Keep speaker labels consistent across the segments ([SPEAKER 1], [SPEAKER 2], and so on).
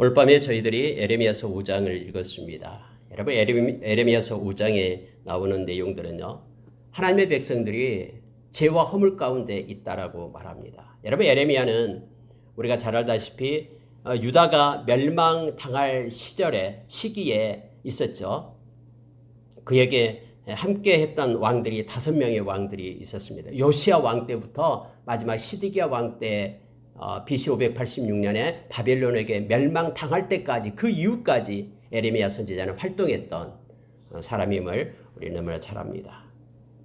[SPEAKER 1] 오늘 밤에 저희들이 에레미야서 5장을 읽었습니다. 여러분, 에레미야서 5장에 나오는 내용들은요, 하나님의 백성들이 죄와 허물 가운데 있다라고 말합니다. 여러분, 에레미야는 우리가 잘 알다시피 유다가 멸망당할 시기에 있었죠. 그에게 함께 했던 왕들이 5명의 왕들이 있었습니다. 요시야 왕 때부터 마지막 시드기야 왕 때 BC 586년에 바벨론에게 멸망당할 때까지, 그 이후까지 에레미야 선지자는 활동했던 사람임을 우리는 너무나 잘 압니다.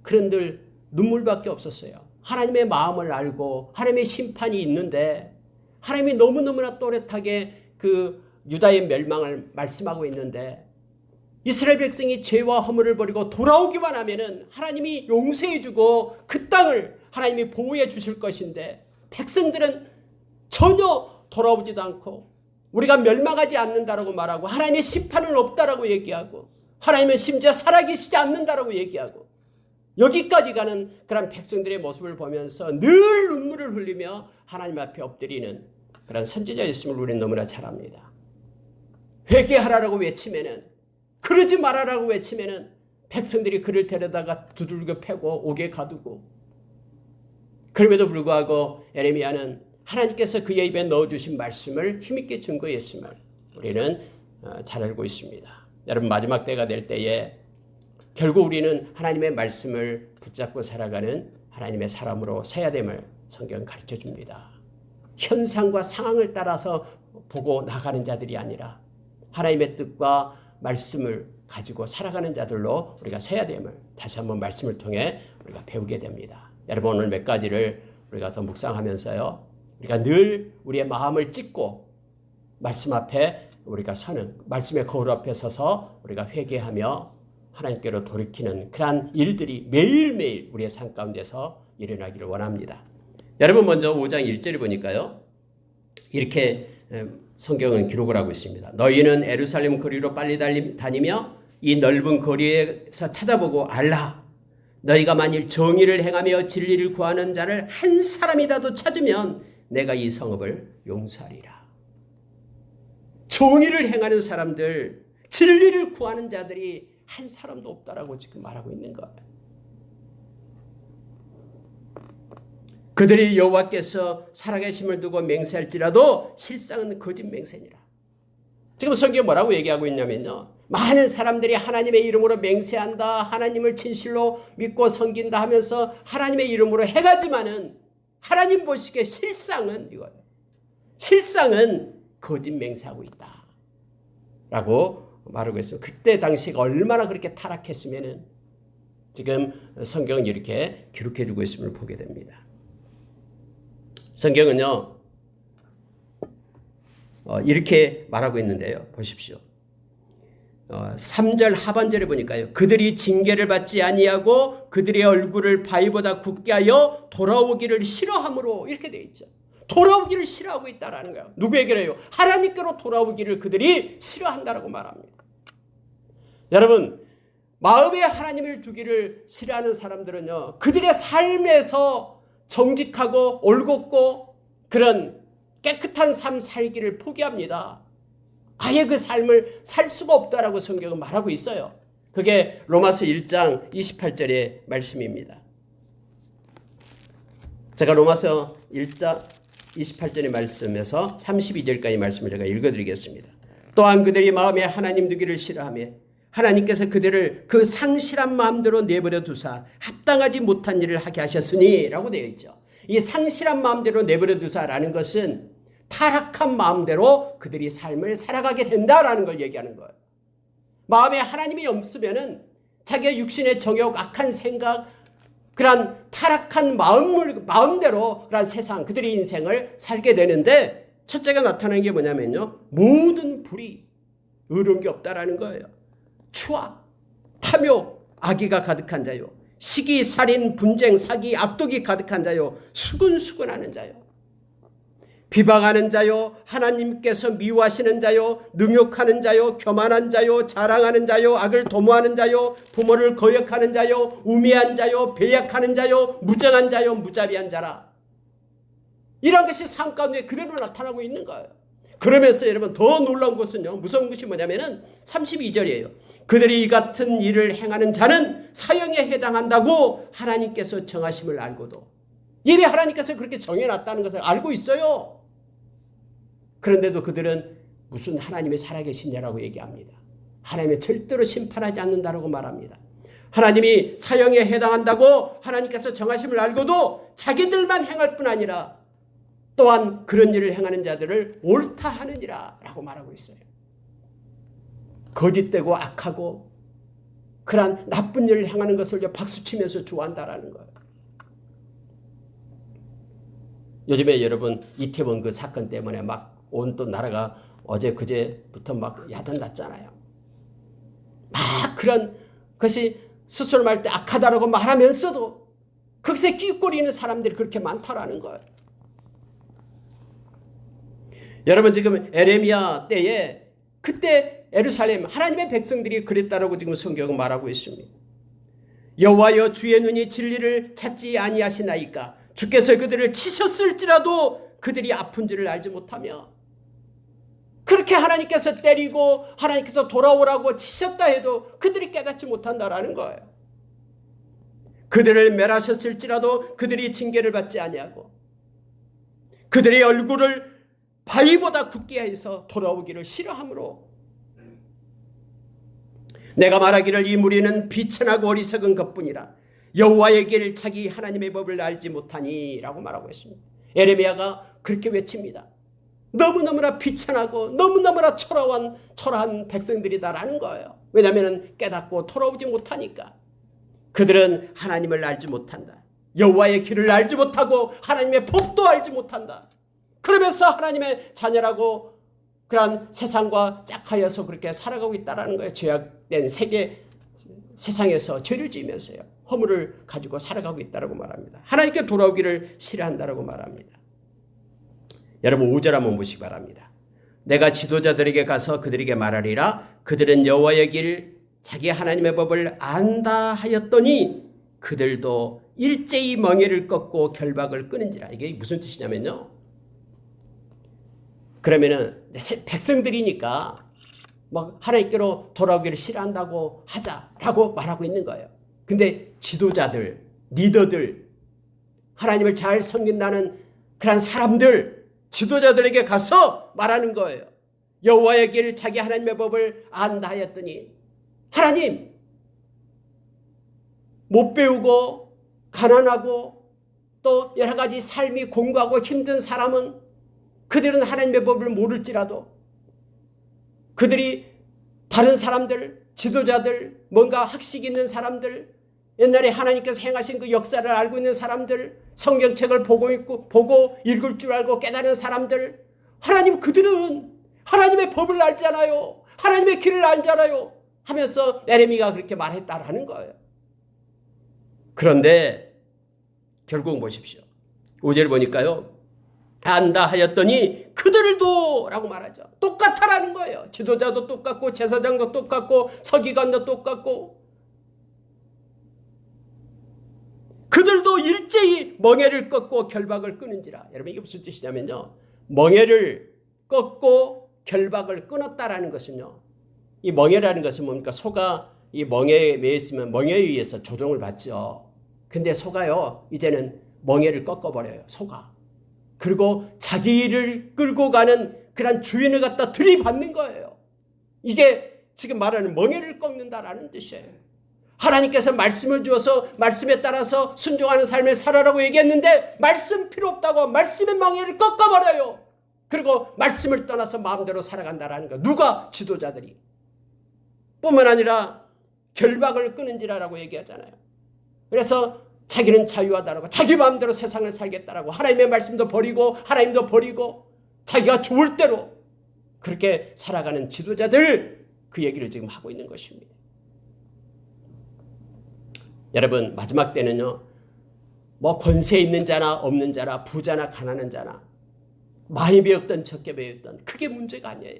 [SPEAKER 1] 그런들 눈물밖에 없었어요. 하나님의 마음을 알고 하나님의 심판이 있는데, 하나님이 너무너무나 또렷하게 그 유다의 멸망을 말씀하고 있는데, 이스라엘 백성이 죄와 허물을 버리고 돌아오기만 하면은 하나님이 용서해주고 그 땅을 하나님이 보호해 주실 것인데, 백성들은 전혀 돌아오지도 않고 우리가 멸망하지 않는다라고 말하고, 하나님의 심판은 없다라고 얘기하고, 하나님은 심지어 살아계시지 않는다라고 얘기하고, 여기까지 가는 그런 백성들의 모습을 보면서 늘 눈물을 흘리며 하나님 앞에 엎드리는 그런 선지자였음을 우리는 너무나 잘 압니다. 회개하라라고 외치면은, 그러지 말아라고 외치면은 백성들이 그를 데려다가 두들겨 패고 옥에 가두고, 그럼에도 불구하고 에레미야는 하나님께서 그의 입에 넣어주신 말씀을 힘있게 증거했음을 우리는 잘 알고 있습니다. 여러분, 마지막 때가 될 때에 결국 우리는 하나님의 말씀을 붙잡고 살아가는 하나님의 사람으로 서야 됨을 성경은 가르쳐 줍니다. 현상과 상황을 따라서 보고 나가는 자들이 아니라 하나님의 뜻과 말씀을 가지고 살아가는 자들로 우리가 서야 됨을 다시 한번 말씀을 통해 우리가 배우게 됩니다. 여러분, 오늘 몇 가지를 우리가 더 묵상하면서요, 우리가 늘 우리의 마음을 찢고 말씀 앞에 우리가 서는, 말씀의 거울 앞에 서서 우리가 회개하며 하나님께로 돌이키는 그러한 일들이 매일매일 우리의 삶 가운데서 일어나기를 원합니다. 여러분, 먼저 5장 1절을 보니까요, 이렇게 성경은 기록을 하고 있습니다. 너희는 예루살렘 거리로 빨리 다니며 이 넓은 거리에서 찾아보고 알라. 너희가 만일 정의를 행하며 진리를 구하는 자를 한 사람이라도 찾으면 내가 이 성읍을 용서하리라. 정의를 행하는 사람들, 진리를 구하는 자들이 한 사람도 없다라고 지금 말하고 있는 거예요. 그들이 여호와께서 살아계심을 두고 맹세할지라도 실상은 거짓 맹세니라. 지금 성경이 뭐라고 얘기하고 있냐면요, 많은 사람들이 하나님의 이름으로 맹세한다, 하나님을 진실로 믿고 섬긴다 하면서 하나님의 이름으로 해가지만은 하나님 보시기에 실상은 이거예요. 실상은 거짓 맹세하고 있다 라고 말하고 있어요. 그때 당시가 얼마나 그렇게 타락했으면은 지금 성경은 이렇게 기록해 주고 있음을 보게 됩니다. 성경은요, 이렇게 말하고 있는데요, 보십시오. 3절 하반절에 보니까요, 그들이 징계를 받지 아니하고 그들의 얼굴을 바위보다 굳게 하여 돌아오기를 싫어함으로, 이렇게 되어 있죠. 돌아오기를 싫어하고 있다라는 거예요. 누구에게로요? 하나님께로 돌아오기를 그들이 싫어한다라고 말합니다. 여러분, 마음에 하나님을 두기를 싫어하는 사람들은요, 그들의 삶에서 정직하고 올곧고 그런 깨끗한 삶 살기를 포기합니다. 아예 그 삶을 살 수가 없다라고 성경은 말하고 있어요. 그게 로마서 1장 28절의 말씀입니다. 제가 로마서 1장 28절의 말씀에서 32절까지 말씀을 제가 읽어드리겠습니다. 또한 그들이 마음에 하나님 두기를 싫어하며 하나님께서 그들을 그 상실한 마음대로 내버려 두사 합당하지 못한 일을 하게 하셨으니 라고 되어 있죠. 이 상실한 마음대로 내버려 두사라는 것은 타락한 마음대로 그들이 삶을 살아가게 된다라는 걸 얘기하는 거예요. 마음에 하나님이 없으면은 자기의 육신의 정욕, 악한 생각, 그런 타락한 마음대로 그런 세상, 그들의 인생을 살게 되는데, 첫째가 나타나는 게 뭐냐면요, 모든 불의, 의로운 게 없다라는 거예요. 추악, 탐욕, 악의가 가득한 자요, 시기, 살인, 분쟁, 사기, 악독이 가득한 자요, 수근수근하는 자요, 비방하는 자요, 하나님께서 미워하시는 자요, 능욕하는 자요, 교만한 자요, 자랑하는 자요, 악을 도모하는 자요, 부모를 거역하는 자요, 우매한 자요, 배약하는 자요, 무정한 자요, 무자비한 자라. 이런 것이 삶 가운데 그대로 나타나고 있는 거예요. 그러면서 여러분 더 놀라운 것은요, 무서운 것이 뭐냐면은 32절이에요. 그들이 이 같은 일을 행하는 자는 사형에 해당한다고 하나님께서 정하심을 알고도, 이미 하나님께서 그렇게 정해놨다는 것을 알고 있어요. 그런데도 그들은 무슨 하나님이 살아계시냐라고 얘기합니다. 하나님이 절대로 심판하지 않는다라고 말합니다. 하나님이 사형에 해당한다고 하나님께서 정하심을 알고도 자기들만 행할 뿐 아니라 또한 그런 일을 행하는 자들을 옳다 하느니라 라고 말하고 있어요. 거짓되고 악하고 그러한 나쁜 일을 행하는 것을 박수치면서 좋아한다라는 거예요. 요즘에 여러분 이태원 그 사건 때문에 막 온 또 나라가 어제 그제부터 막 야단났잖아요. 막 그런 것이 스스로 말할 때 악하다라고 말하면서도 거기서 끼꼬리는 사람들이 그렇게 많다라는 거예요. 여러분 지금 에레미야 때에 그때 예루살렘 하나님의 백성들이 그랬다라고 지금 성경은 말하고 있습니다. 여호와여 주의 눈이 진리를 찾지 아니하시나이까 주께서 그들을 치셨을지라도 그들이 아픈 줄을 알지 못하며, 그렇게 하나님께서 때리고 하나님께서 돌아오라고 치셨다 해도 그들이 깨닫지 못한다라는 거예요. 그들을 멸하셨을지라도 그들이 징계를 받지 아니하고 그들의 얼굴을 바위보다 굳게 해서 돌아오기를 싫어하므로 내가 말하기를 이 무리는 비천하고 어리석은 것뿐이라 여호와의 길을 자기 하나님의 법을 알지 못하니 라고 말하고 있습니다. 에레미야가 그렇게 외칩니다. 너무너무나 비천하고 너무너무나 초라한 백성들이다라는 거예요. 왜냐하면 깨닫고 돌아오지 못하니까. 그들은 하나님을 알지 못한다. 여호와의 길을 알지 못하고 하나님의 법도 알지 못한다. 그러면서 하나님의 자녀라고 그러한 세상과 짝하여서 그렇게 살아가고 있다는 거예요. 죄악된 세상에서 죄를 지으면서요, 허물을 가지고 살아가고 있다고 말합니다. 하나님께 돌아오기를 싫어한다고 말합니다. 여러분 5절 한번 보시기 바랍니다. 내가 지도자들에게 가서 그들에게 말하리라. 그들은 여호와의 길 자기 하나님의 법을 안다 하였더니 그들도 일제히 멍에를 꺾고 결박을 끊은지라. 이게 무슨 뜻이냐면요, 그러면은 백성들이니까 막 하나님께로 돌아오기를 싫어한다고 하자라고 말하고 있는 거예요. 근데 지도자들, 리더들, 하나님을 잘 섬긴다는 그런 사람들, 지도자들에게 가서 말하는 거예요. 여호와의 길 자기 하나님의 법을 안다 하였더니, 하나님 못 배우고 가난하고 또 여러 가지 삶이 공고하고 힘든 사람은 그들은 하나님의 법을 모를지라도, 그들이 다른 사람들, 지도자들, 뭔가 학식 있는 사람들, 옛날에 하나님께서 행하신 그 역사를 알고 있는 사람들, 성경책을 보고 읽을 줄 알고 깨달은 사람들, 하나님 그들은 하나님의 법을 알잖아요. 하나님의 길을 알잖아요. 하면서 에레미야가 그렇게 말했다라는 거예요. 그런데 결국 보십시오. 5절 보니까요, 안다 하였더니 그들도 라고 말하죠. 똑같아라는 거예요. 지도자도 똑같고 제사장도 똑같고 서기관도 똑같고 그들도 일제히 멍에를 꺾고 결박을 끊은지라. 여러분 이게 무슨 뜻이냐면요, 멍에를 꺾고 결박을 끊었다라는 것은요, 이 멍에라는 것은 뭡니까? 소가 이 멍에에 매여 있으면 멍에에 의해서 조종을 받죠. 근데 소가요 이제는 멍에를 꺾어버려요. 소가. 그리고 자기를 끌고 가는 그런 주인을 갖다 들이받는 거예요. 이게 지금 말하는 멍에를 꺾는다라는 뜻이에요. 하나님께서 말씀을 주어서 말씀에 따라서 순종하는 삶을 살아라고 얘기했는데 말씀 필요 없다고 말씀의 멍에를 꺾어버려요. 그리고 말씀을 떠나서 마음대로 살아간다라는 거. 누가? 지도자들이. 뿐만 아니라 결박을 끊은지라라고 얘기하잖아요. 그래서 자기는 자유하다라고, 자기 마음대로 세상을 살겠다라고, 하나님의 말씀도 버리고 하나님도 버리고 자기가 좋을 대로 그렇게 살아가는 지도자들, 그 얘기를 지금 하고 있는 것입니다. 여러분 마지막 때는요, 뭐 권세 있는 자나 없는 자나 부자나 가난한 자나 많이 배웠던 적게 배웠던 그게 문제가 아니에요.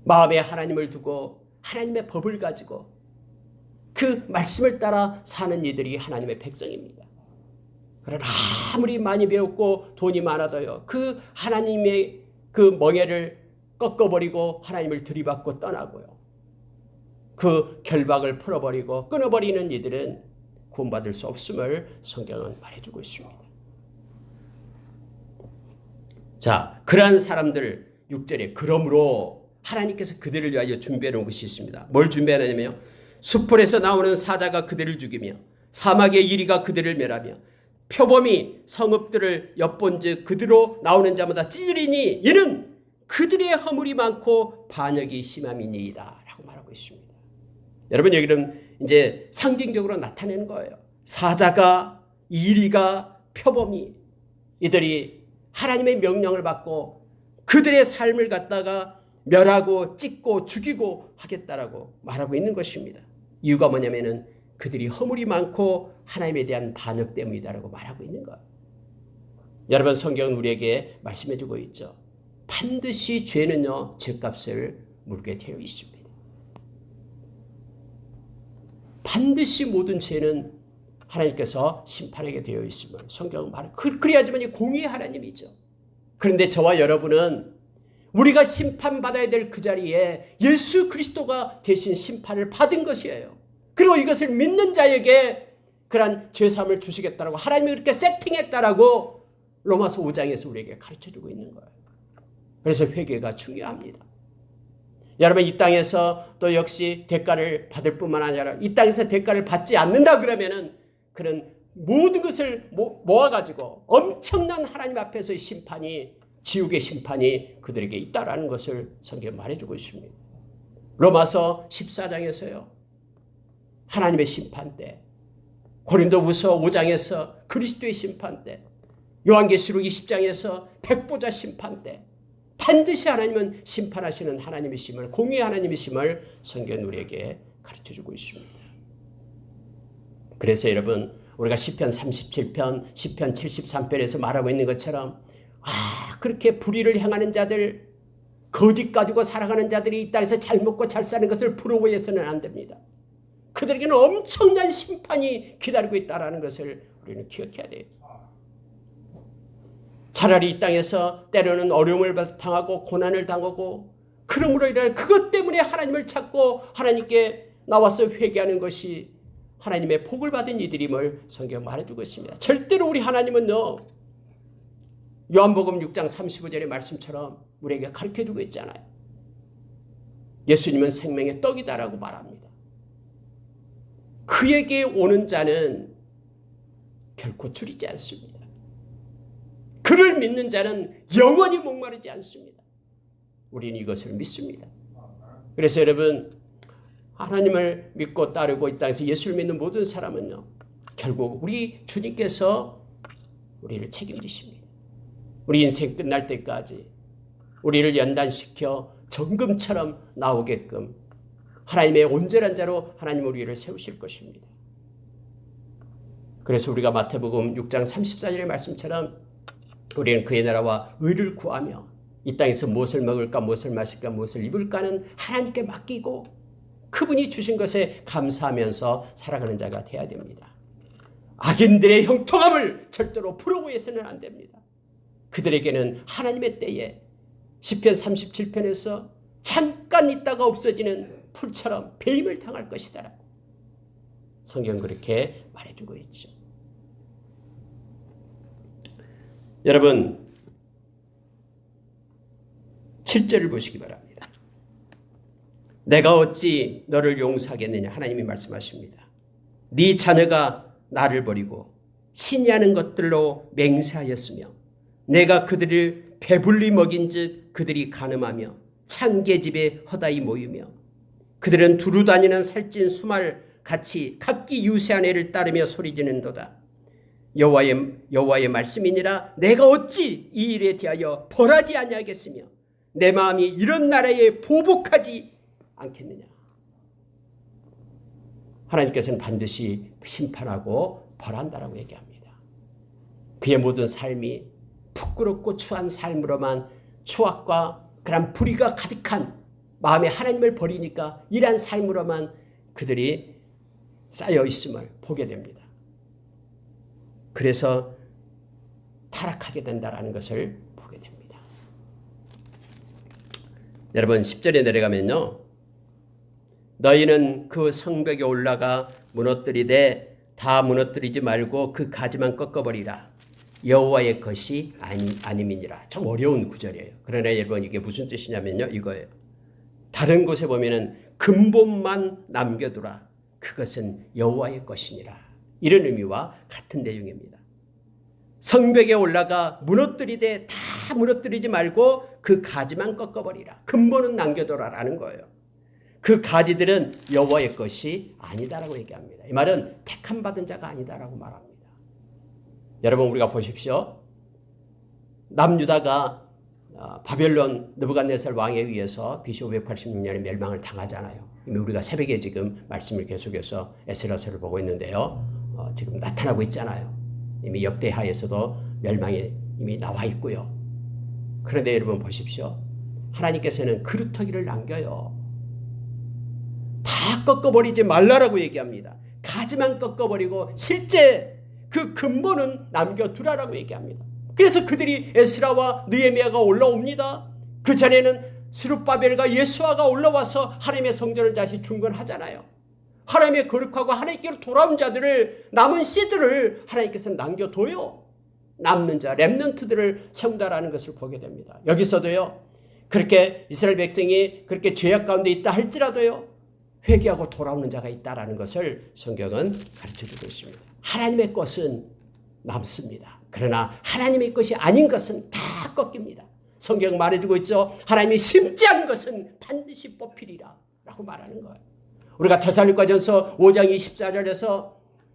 [SPEAKER 1] 마음에 하나님을 두고 하나님의 법을 가지고 그 말씀을 따라 사는 이들이 하나님의 백성입니다. 그러나 아무리 많이 배웠고 돈이 많아도요, 그 하나님의 그 멍에를 꺾어버리고 하나님을 들이받고 떠나고요. 그 결박을 풀어버리고 끊어버리는 이들은 구원받을 수 없음을 성경은 말해주고 있습니다. 자, 그러한 사람들 6절에 그러므로 하나님께서 그들을 위하여 준비해 놓은 것이 있습니다. 뭘 준비하냐면요. 숲풀에서 나오는 사자가 그들을 죽이며 사막의 이리가 그들을 멸하며 표범이 성읍들을 엿본즉 그들로 나오는 자마다 찢으리니 이는 그들의 허물이 많고 반역이 심함이니이다 라고 말하고 있습니다. 여러분 여기는 이제 상징적으로 나타내는 거예요. 사자가 이리가 표범이 이들이 하나님의 명령을 받고 그들의 삶을 갖다가 멸하고 찢고 죽이고 하겠다라고 말하고 있는 것입니다. 이유가 뭐냐면은 그들이 허물이 많고 하나님에 대한 반역 때문이다라고 말하고 있는 거예요. 여러분 성경은 우리에게 말씀해 주고 있죠. 반드시 죄는요 죄값을 물게 되어 있습니다. 반드시 모든 죄는 하나님께서 심판하게 되어 있음을 성경은 말해요. 그래야지만 공의의 하나님이죠. 그런데 저와 여러분은 우리가 심판받아야 될 그 자리에 예수 그리스도가 대신 심판을 받은 것이에요. 그리고 이것을 믿는 자에게 그러한 죄사함을 주시겠다라고 하나님이 그렇게 세팅했다라고 로마서 5장에서 우리에게 가르쳐주고 있는 거예요. 그래서 회개가 중요합니다. 여러분 이 땅에서 또 역시 대가를 받을 뿐만 아니라 이 땅에서 대가를 받지 않는다 그러면은 그런 모든 것을 모아가지고 엄청난 하나님 앞에서의 심판이 지옥의 심판이 그들에게 있다라는 것을 성경에 말해주고 있습니다. 로마서 14장에서요. 하나님의 심판 때, 고린도후서 5장에서 그리스도의 심판 때, 요한계시록 20장에서 백보자 심판 때 반드시 하나님은 심판하시는 하나님이심을 공의의 하나님이심을 성경은 우리에게 가르쳐주고 있습니다. 그래서 여러분 우리가 시편 37편, 시편 73편에서 말하고 있는 것처럼 그렇게 불의를 행하는 자들, 거짓 가지고 살아가는 자들이 이 땅에서 잘 먹고 잘 사는 것을 부러워해서는 안 됩니다. 그들에게는 엄청난 심판이 기다리고 있다는 것을 우리는 기억해야 돼요. 차라리 이 땅에서 때로는 어려움을 당하고 고난을 당하고 그러므로 인해 그것 때문에 하나님을 찾고 하나님께 나와서 회개하는 것이 하나님의 복을 받은 이들임을 성경 말해주고 있습니다. 절대로 우리 하나님은요. 요한복음 6장 35절의 말씀처럼 우리에게 가르쳐주고 있잖아요. 예수님은 생명의 떡이다라고 말합니다. 그에게 오는 자는 결코 줄이지 않습니다. 그를 믿는 자는 영원히 목마르지 않습니다. 우리는 이것을 믿습니다. 그래서 여러분 하나님을 믿고 따르고 이 땅에서 예수를 믿는 모든 사람은요. 결국 우리 주님께서 우리를 책임지십니다. 우리 인생 끝날 때까지 우리를 연단시켜 정금처럼 나오게끔 하나님의 온전한 자로 하나님 우리를 세우실 것입니다. 그래서 우리가 마태복음 6장 34절의 말씀처럼 우리는 그의 나라와 의를 구하며 이 땅에서 무엇을 먹을까 무엇을 마실까 무엇을 입을까는 하나님께 맡기고 그분이 주신 것에 감사하면서 살아가는 자가 되어야 됩니다. 악인들의 형통함을 절대로 부러워해서는 안 됩니다. 그들에게는 하나님의 때에 시편 37편에서 잠깐 있다가 없어지는 풀처럼 배임을 당할 것이다. 성경 그렇게 말해주고 있죠. 여러분 7절을 보시기 바랍니다. 내가 어찌 너를 용서하겠느냐 하나님이 말씀하십니다. 네 자녀가 나를 버리고 신이하는 것들로 맹세하였으며 내가 그들을 배불리 먹인즉 그들이 간음하며 찬 계집에 허다히 모이며 그들은 두루 다니는 살찐 수말 같이 각기 유세한 애를 따르며 소리지는도다. 여호와의 말씀이니라. 내가 어찌 이 일에 대하여 벌하지 아니하겠으며 내 마음이 이런 나라에 보복하지 않겠느냐. 하나님께서는 반드시 심판하고 벌한다라고 얘기합니다. 그의 모든 삶이 부끄럽고 추한 삶으로만 추악과 그런 불의가 가득한 마음에 하나님을 버리니까 이러한 삶으로만 그들이 쌓여 있음을 보게 됩니다. 그래서 타락하게 된다는 것을 보게 됩니다. 여러분 10절에 내려가면요. 너희는 그 성벽에 올라가 무너뜨리되 다 무너뜨리지 말고 그 가지만 꺾어버리라. 여호와의 것이 아님이니라. 참 어려운 구절이에요. 그러나 여러분 이게 무슨 뜻이냐면요. 이거예요. 다른 곳에 보면은 근본만 남겨두라. 그것은 여호와의 것이니라. 이런 의미와 같은 내용입니다. 성벽에 올라가 무너뜨리되 다 무너뜨리지 말고 그 가지만 꺾어버리라. 근본은 남겨둬라라는 거예요. 그 가지들은 여호와의 것이 아니다라고 얘기합니다. 이 말은 택함 받은 자가 아니다라고 말합니다. 여러분 우리가 보십시오. 남유다가 바벨론 느부갓네살 왕에 의해서 BC 586년에 멸망을 당하잖아요. 이미 우리가 새벽에 지금 말씀을 계속해서 에스라서를 보고 있는데요. 지금 나타나고 있잖아요. 이미 역대하에서도 멸망이 이미 나와 있고요. 그런데 여러분 보십시오. 하나님께서는 그루터기를 남겨요. 다 꺾어버리지 말라라고 얘기합니다. 가지만 꺾어버리고 실제 그 근본은 남겨두라라고 얘기합니다. 그래서 그들이 에스라와 느헤미야가 올라옵니다. 그 전에는 스룹바벨과 예수아가 올라와서 하나님의 성전을 다시 중건하잖아요. 하나님의 거룩하고 하나님께로 돌아온 자들을 남은 씨들을 하나님께서는 남겨둬요. 남는 자 렘넌트들을 세운다라는 것을 보게 됩니다. 여기서도요. 그렇게 이스라엘 백성이 그렇게 죄악 가운데 있다 할지라도요. 회개하고 돌아오는 자가 있다라는 것을 성경은 가르쳐주고 있습니다. 하나님의 것은 남습니다. 그러나 하나님의 것이 아닌 것은 다 꺾입니다. 성경 말해주고 있죠. 하나님이 심지 않은 것은 반드시 뽑히리라 라고 말하는 거예요. 우리가 데살로니가전서 5장 24절에서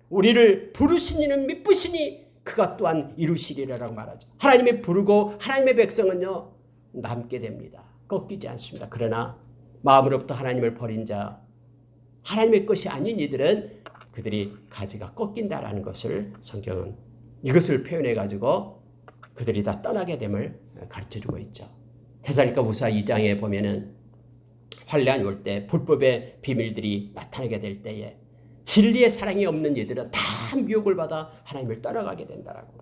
[SPEAKER 1] 우리를 부르신 이는 미쁘시니 그가 또한 이루시리라라고 말하죠. 하나님이 부르고 하나님의 백성은요 남게 됩니다. 꺾이지 않습니다. 그러나 마음으로부터 하나님을 버린 자, 하나님의 것이 아닌 이들은 그들이 가지가 꺾인다라는 것을 성경은 이것을 표현해 가지고 그들이 다 떠나게 됨을 가르쳐주고 있죠. 데살로니가후서 2장에 보면은 환난이 올 때 불법의 비밀들이 나타나게 될 때에 진리의 사랑이 없는 이들은 다 미혹을 받아 하나님을 떠나가게 된다라고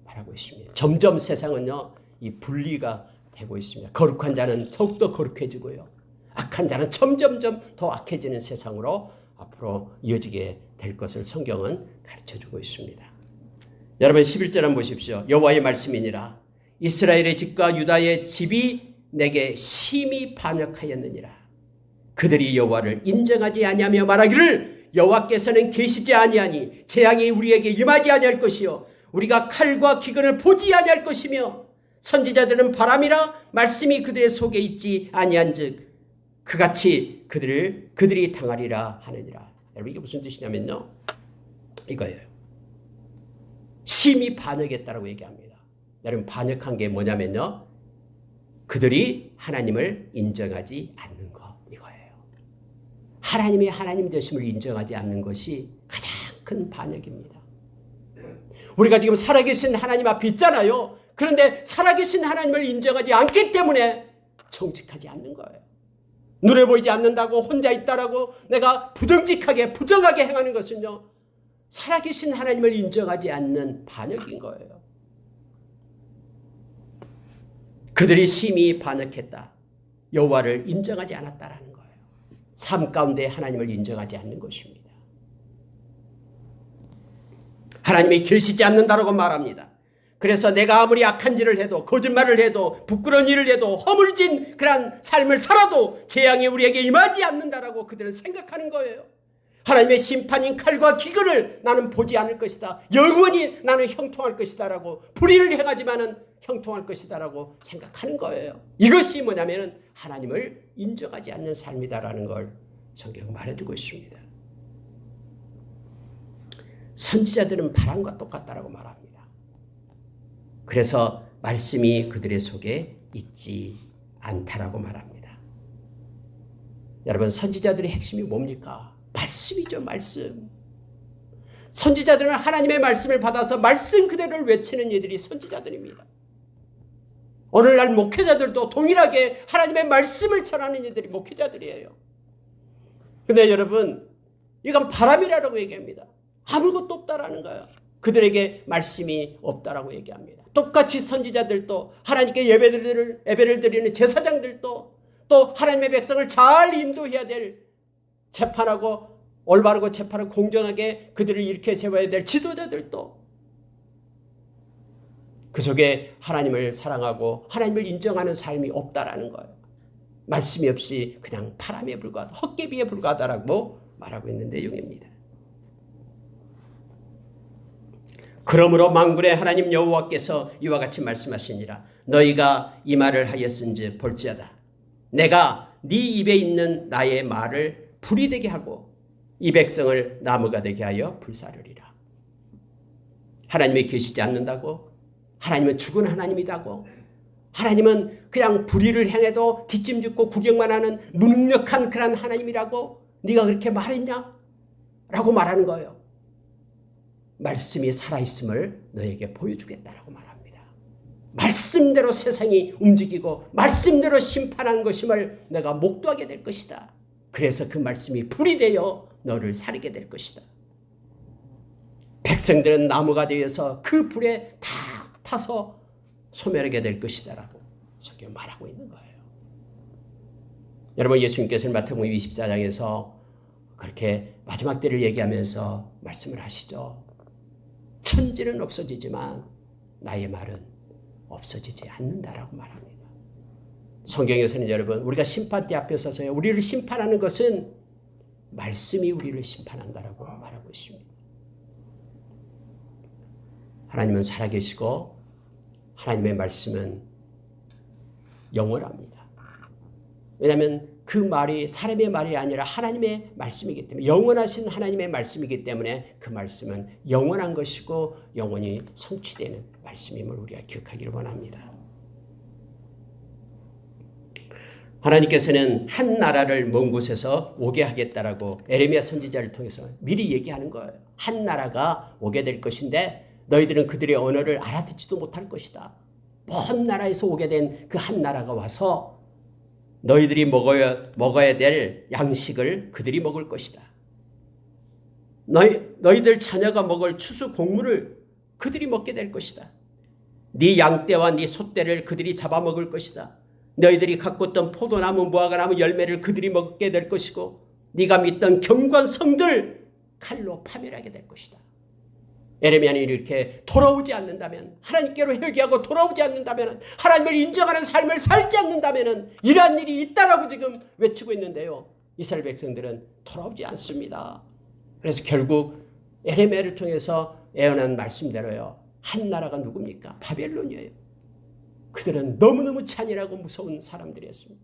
[SPEAKER 1] 말하고 있습니다. 점점 세상은요 이 분리가 되고 있습니다. 거룩한 자는 더욱더 거룩해지고요. 악한 자는 점점점 더 악해지는 세상으로 앞으로 이어지게 될 것을 성경은 가르쳐주고 있습니다. 여러분 11절 한번 보십시오. 여호와의 말씀이니라. 이스라엘의 집과 유다의 집이 내게 심히 반역하였느니라. 그들이 여호와를 인정하지 아니하며 말하기를 여호와께서는 계시지 아니하니 재앙이 우리에게 임하지 아니할 것이요 우리가 칼과 기근을 보지 아니할 것이며 선지자들은 바람이라 말씀이 그들의 속에 있지 아니한즉 그같이 그들이 당하리라 하느니라. 여러분 이게 무슨 뜻이냐면요. 이거예요. 심히 반역했다라고 얘기합니다. 여러분 반역한 게 뭐냐면요. 그들이 하나님을 인정하지 않는 것 이거예요. 하나님의 하나님 되심을 인정하지 않는 것이 가장 큰 반역입니다. 우리가 지금 살아계신 하나님 앞에 있잖아요. 그런데 살아계신 하나님을 인정하지 않기 때문에 정직하지 않는 거예요. 눈에 보이지 않는다고 혼자 있다라고 내가 부정직하게 부정하게 행하는 것은요. 살아계신 하나님을 인정하지 않는 반역인 거예요. 그들이 심히 반역했다. 여호와를 인정하지 않았다라는 거예요. 삶 가운데 하나님을 인정하지 않는 것입니다. 하나님이 계시지 않는다라고 말합니다. 그래서 내가 아무리 악한 일을 해도 거짓말을 해도 부끄러운 일을 해도 허물진 그런 삶을 살아도 재앙이 우리에게 임하지 않는다라고 그들은 생각하는 거예요. 하나님의 심판인 칼과 기근을 나는 보지 않을 것이다. 영원히 나는 형통할 것이다라고 불의를 행하지만은 형통할 것이다라고 생각하는 거예요. 이것이 뭐냐면은 하나님을 인정하지 않는 삶이다라는 걸 성경은 말해주고 있습니다. 선지자들은 바람과 똑같다라고 말합니다. 그래서 말씀이 그들의 속에 있지 않다라고 말합니다. 여러분 선지자들의 핵심이 뭡니까? 말씀이죠. 말씀. 선지자들은 하나님의 말씀을 받아서 말씀 그대로를 외치는 이들이 선지자들입니다. 오늘날 목회자들도 동일하게 하나님의 말씀을 전하는 이들이 목회자들이에요. 근데 여러분 이건 바람이라고 얘기합니다. 아무것도 없다라는 거예요. 그들에게 말씀이 없다라고 얘기합니다. 똑같이 선지자들도 하나님께 예배를 드리는 제사장들도 또 하나님의 백성을 잘 인도해야 될, 재판하고 올바르고 재판을 공정하게 그들을 일으켜 세워야 될 지도자들도 그 속에 하나님을 사랑하고 하나님을 인정하는 삶이 없다라는 거예요. 말씀이 없이 그냥 바람에 불과하다, 헛개비에 불과하다라고 말하고 있는 내용입니다. 그러므로 만군의 하나님 여호와께서 이와 같이 말씀하시니라. 너희가 이 말을 하였은즉 볼지어다. 내가 네 입에 있는 나의 말을 불이 되게 하고 이 백성을 나무가 되게 하여 불사르리라. 하나님이 계시지 않는다고? 하나님은 죽은 하나님이다고? 하나님은 그냥 불의를 행해도 뒷짐짓고 구경만 하는 무능력한 그런 하나님이라고 네가 그렇게 말했냐? 라고 말하는 거예요. 말씀이 살아있음을 너에게 보여주겠다라고 말합니다. 말씀대로 세상이 움직이고 말씀대로 심판한 것임을 내가 목도하게 될 것이다. 그래서 그 말씀이 불이 되어 너를 사르게 될 것이다. 백성들은 나무가 되어서 그 불에 다 타서 소멸하게 될 것이다 라고 성경 말하고 있는 거예요. 여러분, 예수님께서는 마태복음 24장에서 그렇게 마지막 때를 얘기하면서 말씀을 하시죠. 천지는 없어지지만 나의 말은 없어지지 않는다라고 말합니다. 성경에서는 여러분, 우리가 심판대 앞에 서서요, 우리를 심판하는 것은 말씀이 우리를 심판한다라고 말하고 있습니다. 하나님은 살아계시고 하나님의 말씀은 영원합니다. 왜냐하면 그 말이 사람의 말이 아니라 하나님의 말씀이기 때문에, 영원하신 하나님의 말씀이기 때문에 그 말씀은 영원한 것이고 영원히 성취되는 말씀임을 우리가 기억하기를 원합니다. 하나님께서는 한 나라를 먼 곳에서 오게 하겠다라고 에레미야 선지자를 통해서 미리 얘기하는 거예요. 한 나라가 오게 될 것인데 너희들은 그들의 언어를 알아듣지도 못할 것이다. 먼 나라에서 오게 된 그 한 나라가 와서 너희들이 먹어야 될 양식을 그들이 먹을 것이다. 너희들 자녀가 먹을 추수 곡물을 그들이 먹게 될 것이다. 네 양떼와 네 소떼를 그들이 잡아먹을 것이다. 너희들이 갖고 있던 포도나무, 무화과나무 열매를 그들이 먹게 될 것이고 네가 믿던 경관 성들 칼로 파멸하게 될 것이다. 에레미야는 이렇게 돌아오지 않는다면, 하나님께로 회개하고 돌아오지 않는다면, 하나님을 인정하는 삶을 살지 않는다면 이러한 일이 있다라고 지금 외치고 있는데요. 이스라엘 백성들은 돌아오지 않습니다. 그래서 결국 에레미야를 통해서 예언한 말씀대로요, 한 나라가 누굽니까? 바벨론이에요. 그들은 너무너무 잔인하고 무서운 사람들이었습니다.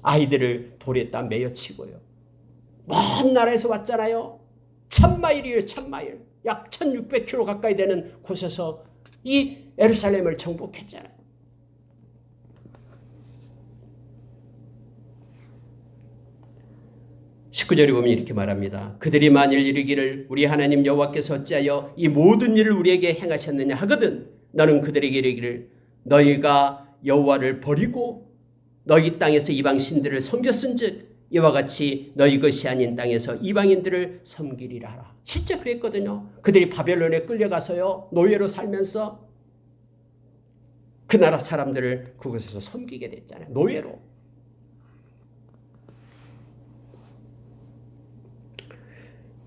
[SPEAKER 1] 아이들을 돌에다 매여치고요. 먼 나라에서 왔잖아요. 1000마일이에요. 1000마일. 약 1600km 가까이 되는 곳에서 이 예루살렘을 정복했잖아요. (19절에) 보면 이렇게 말합니다. 그들이 만일 이르기를 우리 하나님 여호와께서 어찌하여 이 모든 일을 우리에게 행하셨느냐 하거든 너는 그들에게 이르기를 너희가 여호와를 버리고 너희 땅에서 이방 신들을 섬겼은즉 이와 같이 너희 것이 아닌 땅에서 이방인들을 섬기리라 하라. 실제 그랬거든요. 그들이 바벨론에 끌려가서요, 노예로 살면서 그 나라 사람들을 그곳에서 섬기게 됐잖아요. 노예로.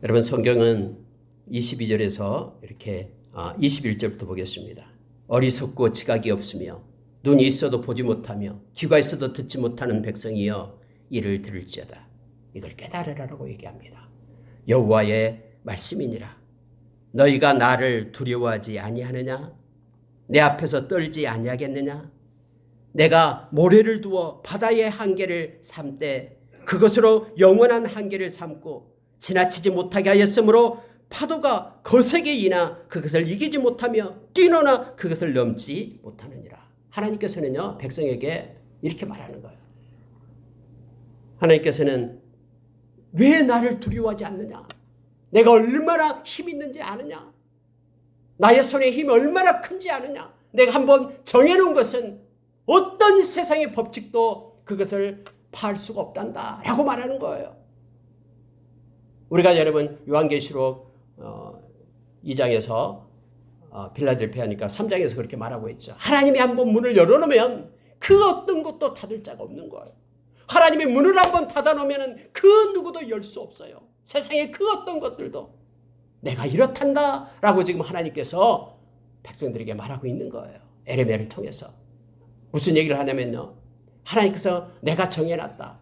[SPEAKER 1] 여러분, 성경은 22절에서 이렇게 21절부터 보겠습니다. 어리석고 지각이 없으며 눈이 있어도 보지 못하며 귀가 있어도 듣지 못하는 백성이여 이를 들을지어다. 이걸 깨달으라고 얘기합니다. 여호와의 말씀이니라. 너희가 나를 두려워하지 아니하느냐? 내 앞에서 떨지 아니하겠느냐? 내가 모래를 두어 바다의 한계를 삼되 그것으로 영원한 한계를 삼고 지나치지 못하게 하였으므로 파도가 거세게 이나 그것을 이기지 못하며 뛰노나 그것을 넘지 못하느니라. 하나님께서는요, 백성에게 이렇게 말하는 거예요. 하나님께서는 왜 나를 두려워하지 않느냐? 내가 얼마나 힘 있는지 아느냐? 나의 손의 힘이 얼마나 큰지 아느냐? 내가 한번 정해놓은 것은 어떤 세상의 법칙도 그것을 파할 수가 없단다 라고 말하는 거예요. 우리가 여러분 요한계시록 2장에서 필라델피아니까 3장에서 그렇게 말하고 있죠. 하나님이 한번 문을 열어놓으면 그 어떤 것도 닫을 자가 없는 거예요. 하나님의 문을 한번 닫아놓으면 그 누구도 열 수 없어요. 세상의 그 어떤 것들도 내가 이렇단다 라고 지금 하나님께서 백성들에게 말하고 있는 거예요. 에레미야를 통해서. 무슨 얘기를 하냐면요. 하나님께서 내가 정해놨다.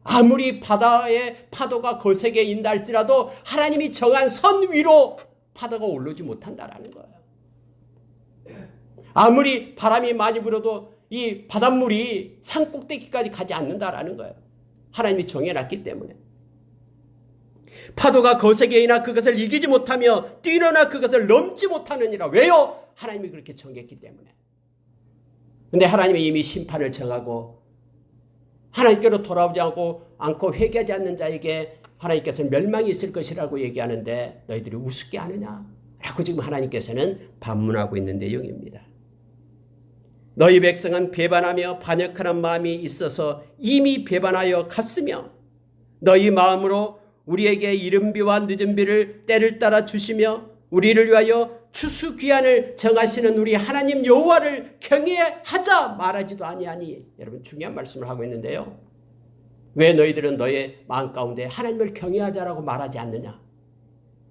[SPEAKER 1] 아무리 바다의 파도가 거세게 인다 할지라도 하나님이 정한 선 위로 파도가 오르지 못한다라는 거예요. 아무리 바람이 많이 불어도 이 바닷물이 산 꼭대기까지 가지 않는다라는 거예요. 하나님이 정해놨기 때문에. 파도가 거세게 이나 그것을 이기지 못하며 뛰어나 그것을 넘지 못하느니라. 왜요? 하나님이 그렇게 정했기 때문에. 근데 하나님이 이미 심판을 정하고 하나님께로 돌아오지 않고 회개하지 않는 자에게 하나님께서는 멸망이 있을 것이라고 얘기하는데 너희들이 우습게 하느냐? 라고 지금 하나님께서는 반문하고 있는 내용입니다. 너희 백성은 배반하며 반역하는 마음이 있어서 이미 배반하여 갔으며 너희 마음으로 우리에게 이른비와 늦은비를 때를 따라 주시며 우리를 위하여 추수귀환을 정하시는 우리 하나님 여호와를 경외하자 말하지도 아니하니. 여러분 중요한 말씀을 하고 있는데요. 왜 너희들은 너의 마음 가운데 하나님을 경외하자라고 말하지 않느냐?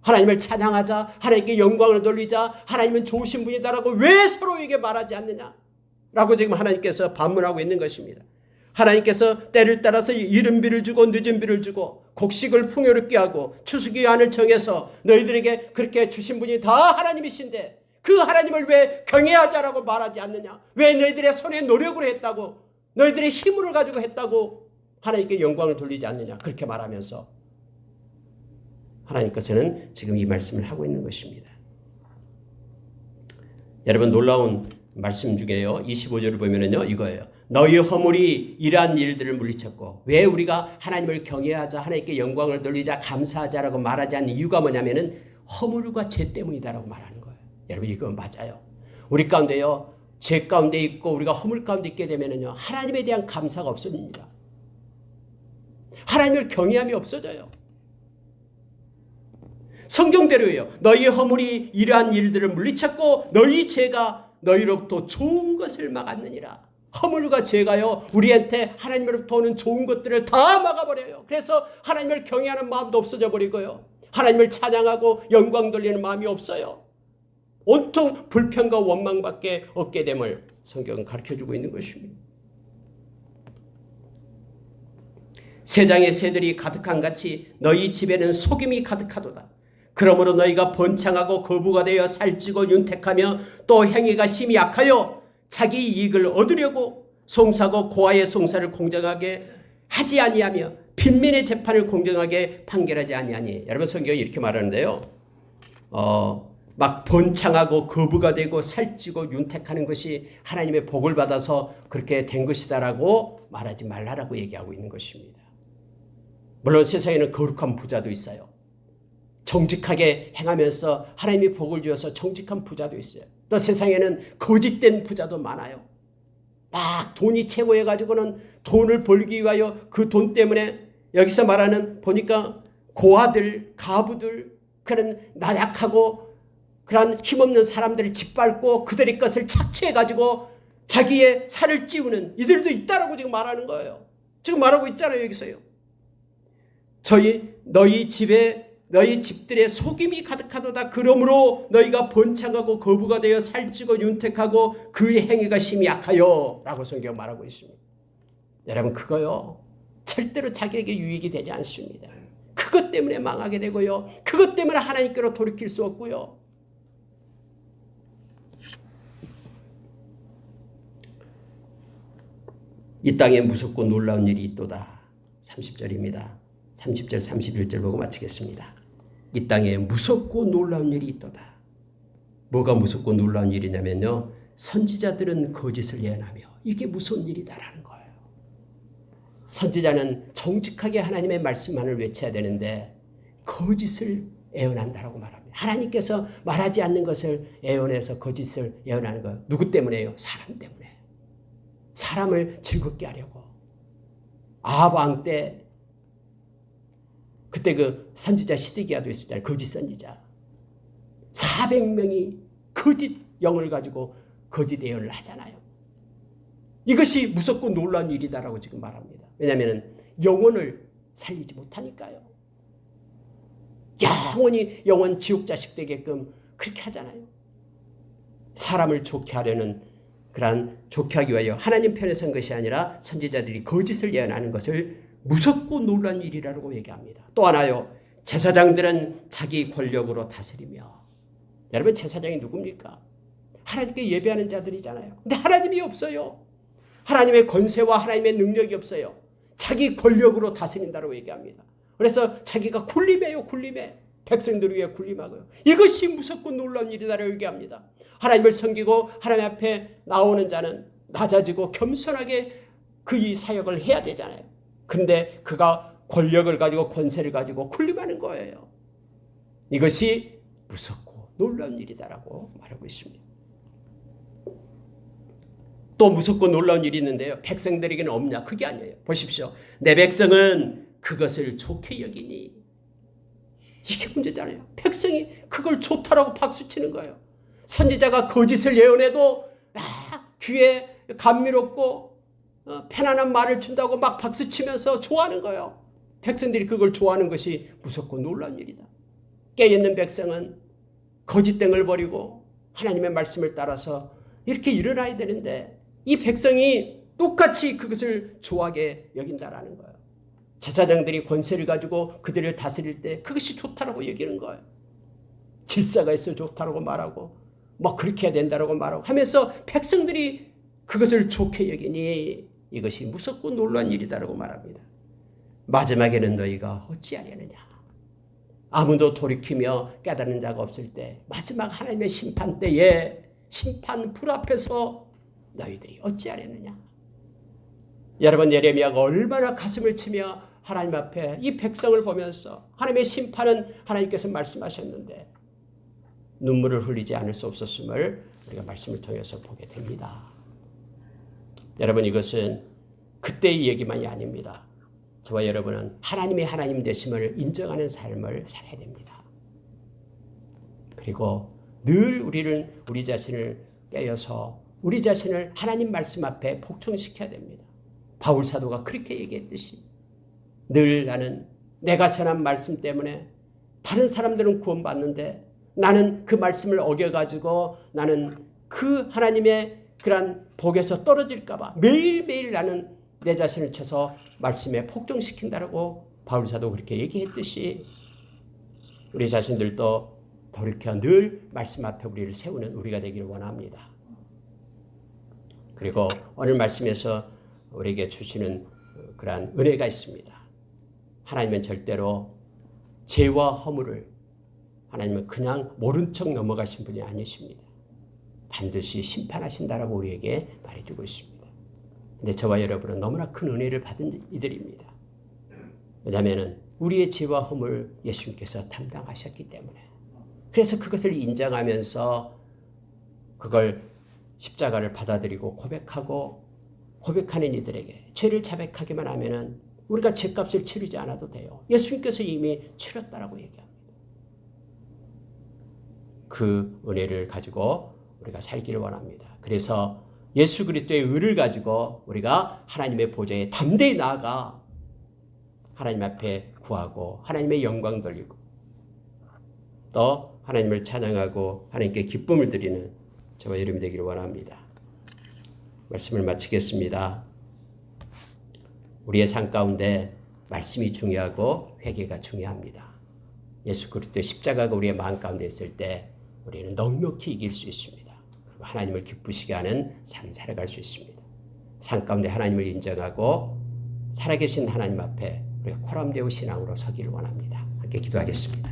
[SPEAKER 1] 하나님을 찬양하자, 하나님께 영광을 돌리자, 하나님은 좋으신 분이다라고 왜 서로에게 말하지 않느냐? 라고 지금 하나님께서 반문하고 있는 것입니다. 하나님께서 때를 따라서 이른비를 주고 늦은비를 주고 곡식을 풍요롭게 하고 추수기한을 정해서 너희들에게 그렇게 주신 분이 다 하나님이신데 그 하나님을 왜 경외하자라고 말하지 않느냐? 왜 너희들의 손에 노력을 했다고 너희들의 힘을 가지고 했다고 하나님께 영광을 돌리지 않느냐? 그렇게 말하면서 하나님께서는 지금 이 말씀을 하고 있는 것입니다. 여러분 놀라운 말씀 중에요. 25절을 보면은요. 이거예요. 너희 허물이 이러한 일들을 물리쳤고 왜 우리가 하나님을 경외하자 하나님께 영광을 돌리자 감사하자라고 말하지 않는 이유가 뭐냐면은 허물과 죄 때문이다라고 말하는 거예요. 여러분 이거 맞아요. 우리 가운데요. 죄 가운데 있고 우리가 허물 가운데 있게 되면은요. 하나님에 대한 감사가 없어집니다. 하나님을 경외함이 없어져요. 성경대로예요. 너희 허물이 이러한 일들을 물리쳤고 너희 죄가 너희로부터 좋은 것을 막았느니라. 허물과 죄가요 우리한테 하나님으로부터 오는 좋은 것들을 다 막아버려요. 그래서 하나님을 경외하는 마음도 없어져 버리고요. 하나님을 찬양하고 영광 돌리는 마음이 없어요. 온통 불평과 원망밖에 없게 됨을 성경은 가르쳐주고 있는 것입니다. 세장의 새들이 가득한 같이 너희 집에는 속임이 가득하도다. 그러므로 너희가 번창하고 거부가 되어 살찌고 윤택하며 또 행위가 심히 약하여 자기 이익을 얻으려고 송사하고 고아의 송사를 공정하게 하지 아니하며 빈민의 재판을 공정하게 판결하지 아니하니. 여러분 성경이 이렇게 말하는데요. 막 번창하고 거부가 되고 살찌고 윤택하는 것이 하나님의 복을 받아서 그렇게 된 것이다라고 말하지 말라라고 얘기하고 있는 것입니다. 물론 세상에는 거룩한 부자도 있어요. 정직하게 행하면서 하나님이 복을 주어서 정직한 부자도 있어요. 또 세상에는 거짓된 부자도 많아요. 막 돈이 최고해가지고는 돈을 벌기 위하여 그 돈 때문에 여기서 말하는 보니까 고아들, 가부들, 그런 나약하고 그런 힘없는 사람들을 짓밟고 그들의 것을 착취해가지고 자기의 살을 찌우는 이들도 있다라고 지금 말하는 거예요. 지금 말하고 있잖아요. 여기서요. 너희 집들의 속임이 가득하도다. 그러므로 너희가 번창하고 거부가 되어 살찌고 윤택하고 그의 행위가 심히 약하여 라고 성경 말하고 있습니다. 여러분 그거요 절대로 자기에게 유익이 되지 않습니다. 그것 때문에 망하게 되고요. 그것 때문에 하나님께로 돌이킬 수 없고요. 이 땅에 무섭고 놀라운 일이 있도다. 30절입니다. 30절 31절 보고 마치겠습니다. 이 땅에 무섭고 놀라운 일이 있도다. 뭐가 무섭고 놀라운 일이냐면요. 선지자들은 거짓을 예언하며 이게 무서운 일이다라는 거예요. 선지자는 정직하게 하나님의 말씀만을 외쳐야 되는데 거짓을 예언한다라고 말합니다. 하나님께서 말하지 않는 것을 예언해서 거짓을 예언하는 거 누구 때문에요? 사람 때문에. 사람을 즐겁게 하려고. 아합 왕 때 그때 그 선지자 시드기야도 있었잖아요. 거짓 선지자. 400명이 거짓 영을 가지고 거짓 예언을 하잖아요. 이것이 무섭고 놀라운 일이다라고 지금 말합니다. 왜냐하면 영혼을 살리지 못하니까요. 영원히 영원 지옥 자식 되게끔 그렇게 하잖아요. 사람을 좋게 하려는 그러한 좋게 하기 위하여 하나님 편에 선 것이 아니라 선지자들이 거짓을 예언하는 것을 무섭고 놀라운 일이라고 얘기합니다. 또 하나요. 제사장들은 자기 권력으로 다스리며. 여러분 제사장이 누굽니까? 하나님께 예배하는 자들이잖아요. 근데 하나님이 없어요. 하나님의 권세와 하나님의 능력이 없어요. 자기 권력으로 다스린다고 얘기합니다. 그래서 자기가 군림해요. 군림해. 백성들 위해 군림하고요. 이것이 무섭고 놀라운 일이다라고 얘기합니다. 하나님을 섬기고 하나님 앞에 나오는 자는 낮아지고 겸손하게 그의 사역을 해야 되잖아요. 그런데 그가 권력을 가지고 권세를 가지고 군림하는 거예요. 이것이 무섭고 놀라운 일이다라고 말하고 있습니다. 또 무섭고 놀라운 일이 있는데요. 백성들에게는 없냐? 그게 아니에요. 보십시오. 내 백성은 그것을 좋게 여기니. 이게 문제잖아요. 백성이 그걸 좋다라고 박수치는 거예요. 선지자가 거짓을 예언해도 귀에 감미롭고 편안한 말을 준다고 막 박수치면서 좋아하는 거예요. 백성들이 그걸 좋아하는 것이 무섭고 놀라운 일이다. 깨있는 백성은 거짓됨을 버리고 하나님의 말씀을 따라서 이렇게 일어나야 되는데 이 백성이 똑같이 그것을 좋아하게 여긴다라는 거예요. 제사장들이 권세를 가지고 그들을 다스릴 때 그것이 좋다라고 여기는 거예요. 질서가 있어 좋다라고 말하고 뭐 그렇게 해야 된다라고 말하고 하면서 백성들이 그것을 좋게 여기니 이것이 무섭고 놀라운 일이다라고 말합니다. 마지막에는 너희가 어찌하려느냐. 아무도 돌이키며 깨닫는 자가 없을 때 마지막 하나님의 심판 때에 심판 불 앞에서 너희들이 어찌하려느냐. 여러분 예레미야가 얼마나 가슴을 치며 하나님 앞에 이 백성을 보면서 하나님의 심판은 하나님께서 말씀하셨는데 눈물을 흘리지 않을 수 없었음을 우리가 말씀을 통해서 보게 됩니다. 여러분 이것은 그때의 얘기만이 아닙니다. 저와 여러분은 하나님의 하나님 되심을 인정하는 삶을 살아야 됩니다. 그리고 늘 우리 자신을 깨어서 우리 자신을 하나님 말씀 앞에 복종시켜야 됩니다. 바울 사도가 그렇게 얘기했듯이 늘 나는 내가 전한 말씀 때문에 다른 사람들은 구원받는데 나는 그 말씀을 어겨가지고 나는 그 하나님의 그런 복에서 떨어질까 봐 매일매일 나는 내 자신을 쳐서 말씀에 복종시킨다라고 바울 사도 그렇게 얘기했듯이 우리 자신들도 돌이켜 늘 말씀 앞에 우리를 세우는 우리가 되기를 원합니다. 그리고 오늘 말씀에서 우리에게 주시는 그러한 은혜가 있습니다. 하나님은 절대로 죄와 허물을 하나님은 그냥 모른 척 넘어가신 분이 아니십니다. 반드시 심판하신다라고 우리에게 말해주고 있습니다. 근데 저와 여러분은 너무나 큰 은혜를 받은 이들입니다. 왜냐하면 우리의 죄와 허물 예수님께서 담당하셨기 때문에 그래서 그것을 인정하면서 그걸 십자가를 받아들이고 고백하는 이들에게 죄를 자백하기만 하면은 우리가 죄값을 치르지 않아도 돼요. 예수님께서 이미 치렀다라고 얘기합니다. 그 은혜를 가지고 우리가 살기를 원합니다. 그래서 예수 그리스도의 의를 가지고 우리가 하나님의 보좌에 담대히 나아가 하나님 앞에 구하고 하나님의 영광 돌리고 또 하나님을 찬양하고 하나님께 기쁨을 드리는 저와 여러분이 되기를 원합니다. 말씀을 마치겠습니다. 우리의 삶 가운데 말씀이 중요하고 회개가 중요합니다. 예수 그리스도의 십자가가 우리의 마음 가운데 있을 때 우리는 넉넉히 이길 수 있습니다. 그리고 하나님을 기쁘시게 하는 삶 살아갈 수 있습니다. 삶 가운데 하나님을 인정하고 살아계신 하나님 앞에 우리가 코람데오 신앙으로 서기를 원합니다. 함께 기도하겠습니다.